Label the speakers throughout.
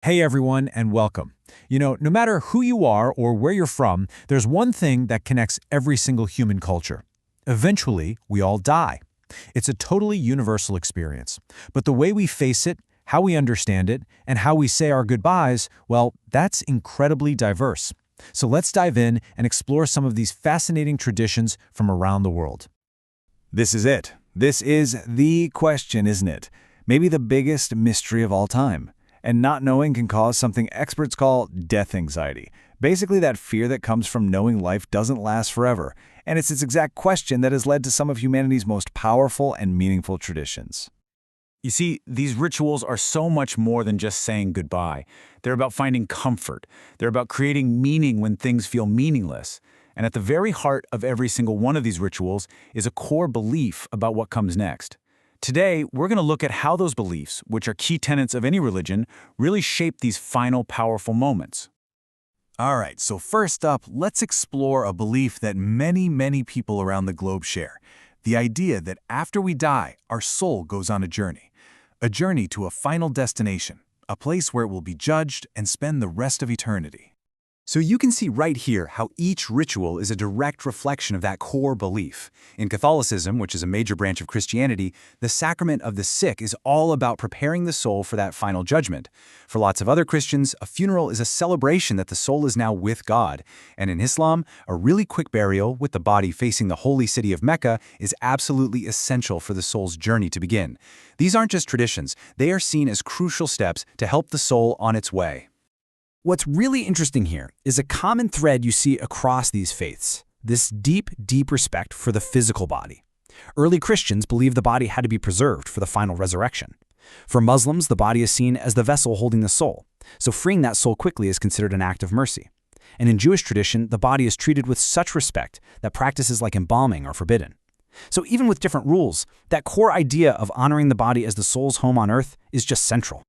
Speaker 1: Hey everyone, and welcome. No matter who you are or where you're from, there's one thing that connects every single human culture. Eventually, we all die. It's a totally universal experience. But the way we face it, how we understand it, and how we say our goodbyes, well, that's incredibly diverse. So let's dive in and explore some of these fascinating traditions from around the world.
Speaker 2: This is it. This is the question, isn't it? Maybe the biggest mystery of all time. And not knowing can cause something experts call death anxiety. Basically that fear that comes from knowing life doesn't last forever. And it's this exact question that has led to some of humanity's most powerful and meaningful traditions.
Speaker 3: You see, these rituals are so much more than just saying goodbye. They're about finding comfort. They're about creating meaning when things feel meaningless. And at the very heart of every single one of these rituals is a core belief about what comes next. Today, we're going to look at how those beliefs, which are key tenets of any religion, really shape these final powerful moments.
Speaker 2: All right, so first up, let's explore a belief that many people around the globe share. The idea that after we die, our soul goes on a journey to a final destination, a place where it will be judged and spend the rest of eternity.
Speaker 4: So you can see right here how each ritual is a direct reflection of that core belief. In Catholicism, which is a major branch of Christianity, the sacrament of the sick is all about preparing the soul for that final judgment. For lots of other Christians, a funeral is a celebration that the soul is now with God. And in Islam, a really quick burial with the body facing the holy city of Mecca is absolutely essential for the soul's journey to begin. These aren't just traditions, they are seen as crucial steps to help the soul on its way.
Speaker 5: What's really interesting here is a common thread you see across these faiths, this deep respect for the physical body. Early Christians believed the body had to be preserved for the final resurrection. For Muslims, the body is seen as the vessel holding the soul, so freeing that soul quickly is considered an act of mercy. And in Jewish tradition, the body is treated with such respect that practices like embalming are forbidden. So even with different rules, that core idea of honoring the body as the soul's home on earth is just central.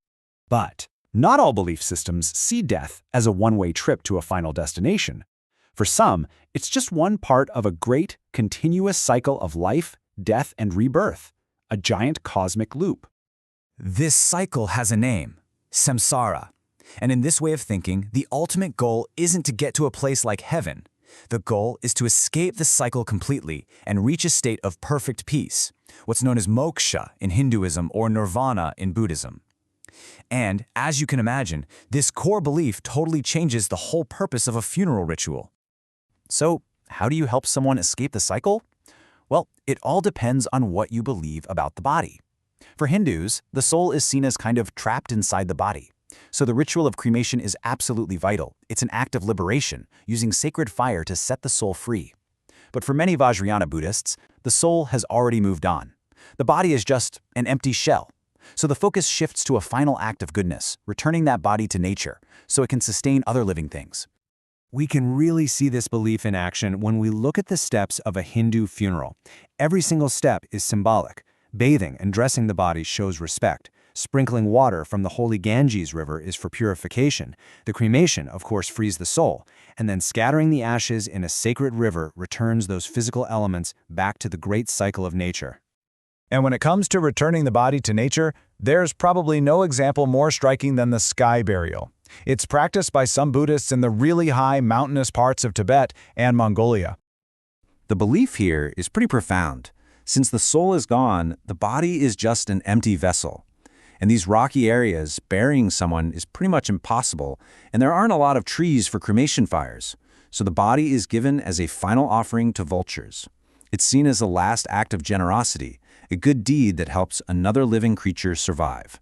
Speaker 4: But not all belief systems see death as a one-way trip to a final destination. For some, it's just one part of a great, continuous cycle of life, death, and rebirth, a giant cosmic loop.
Speaker 6: This cycle has a name, samsara. And in this way of thinking, the ultimate goal isn't to get to a place like heaven. The goal is to escape the cycle completely and reach a state of perfect peace, what's known as moksha in Hinduism or nirvana in Buddhism. And, as you can imagine, this core belief totally changes the whole purpose of a funeral ritual. So, how do you help someone escape the cycle? Well, it all depends on what you believe about the body. For Hindus, the soul is seen as kind of trapped inside the body. So the ritual of cremation is absolutely vital. It's an act of liberation, using sacred fire to set the soul free. But for many Vajrayana Buddhists, the soul has already moved on. The body is just an empty shell. So the focus shifts to a final act of goodness, returning that body to nature, so it can sustain other living things.
Speaker 1: We can really see this belief in action when we look at the steps of a Hindu funeral. Every single step is symbolic. Bathing and dressing the body shows respect. Sprinkling water from the holy Ganges River is for purification. The cremation, of course, frees the soul. And then scattering the ashes in a sacred river returns those physical elements back to the great cycle of nature.
Speaker 2: And when it comes to returning the body to nature, there's probably no example more striking than the sky burial. It's practiced by some Buddhists in the really high mountainous parts of Tibet and Mongolia.
Speaker 4: The belief here is pretty profound. Since the soul is gone, the body is just an empty vessel. In these rocky areas, burying someone is pretty much impossible, and there aren't a lot of trees for cremation fires. So the body is given as a final offering to vultures. It's seen as a last act of generosity, a good deed that helps another living creature survive.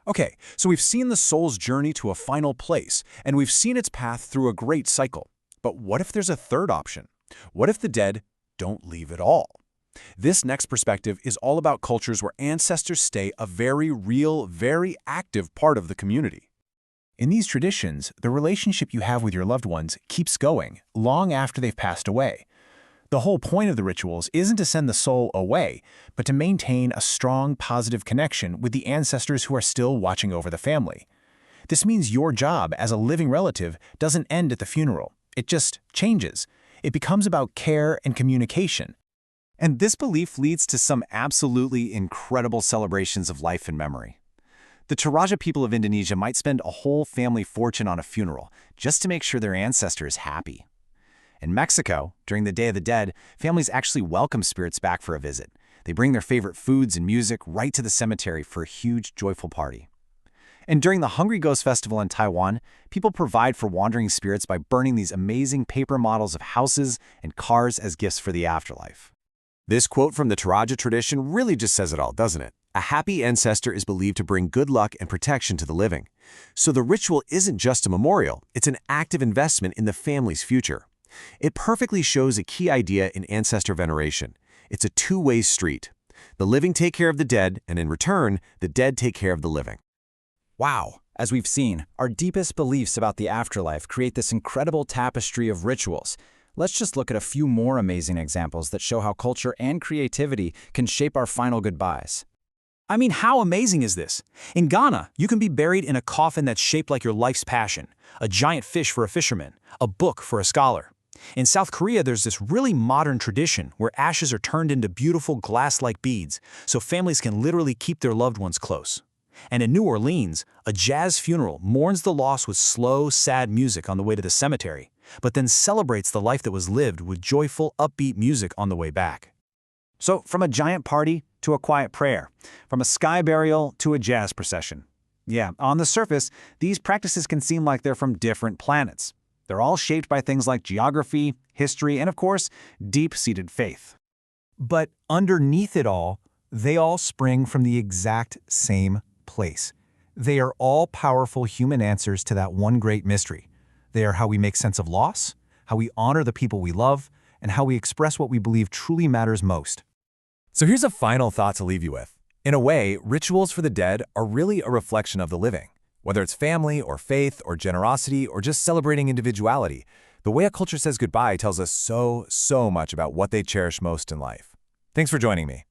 Speaker 3: Okay, so we've seen the soul's journey to a final place, and we've seen its path through a great cycle. But what if there's a third option? What if the dead don't leave at all? This next perspective is all about cultures where ancestors stay a very real, very active part of the community.
Speaker 7: In these traditions, the relationship you have with your loved ones keeps going long after they've passed away. The whole point of the rituals isn't to send the soul away, but to maintain a strong, positive connection with the ancestors who are still watching over the family. This means your job as a living relative doesn't end at the funeral. It just changes. It becomes about care and communication.
Speaker 2: And this belief leads to some absolutely incredible celebrations of life and memory. The Toraja people of Indonesia might spend a whole family fortune on a funeral just to make sure their ancestor is happy. In Mexico, during the Day of the Dead, families actually welcome spirits back for a visit. They bring their favorite foods and music right to the cemetery for a huge, joyful party. And during the Hungry Ghost Festival in Taiwan, people provide for wandering spirits by burning these amazing paper models of houses and cars as gifts for the afterlife.
Speaker 8: This quote from the Toraja tradition really just says it all, doesn't it? A happy ancestor is believed to bring good luck and protection to the living. So the ritual isn't just a memorial, it's an active investment in the family's future. It perfectly shows a key idea in ancestor veneration. It's a two-way street. The living take care of the dead, and in return, the dead take care of the living.
Speaker 6: Wow! As we've seen, our deepest beliefs about the afterlife create this incredible tapestry of rituals. Let's just look at a few more amazing examples that show how culture and creativity can shape our final goodbyes.
Speaker 3: I mean, how amazing is this? In Ghana, you can be buried in a coffin that's shaped like your life's passion, a giant fish for a fisherman, a book for a scholar. In South Korea, there's this really modern tradition where ashes are turned into beautiful glass-like beads, so families can literally keep their loved ones close. And in New Orleans, a jazz funeral mourns the loss with slow, sad music on the way to the cemetery, but then celebrates the life that was lived with joyful, upbeat music on the way back.
Speaker 2: So, from a giant party to a quiet prayer, from a sky burial to a jazz procession. Yeah, on the surface, these practices can seem like they're from different planets. They're all shaped by things like geography, history, and of course, deep-seated faith.
Speaker 1: But underneath it all, they all spring from the exact same place. They are all powerful human answers to that one great mystery. They are how we make sense of loss, how we honor the people we love, and how we express what we believe truly matters most.
Speaker 8: So here's a final thought to leave you with. In a way, rituals for the dead are really a reflection of the living. Whether it's family or faith or generosity or just celebrating individuality, the way a culture says goodbye tells us so much about what they cherish most in life. Thanks for joining me.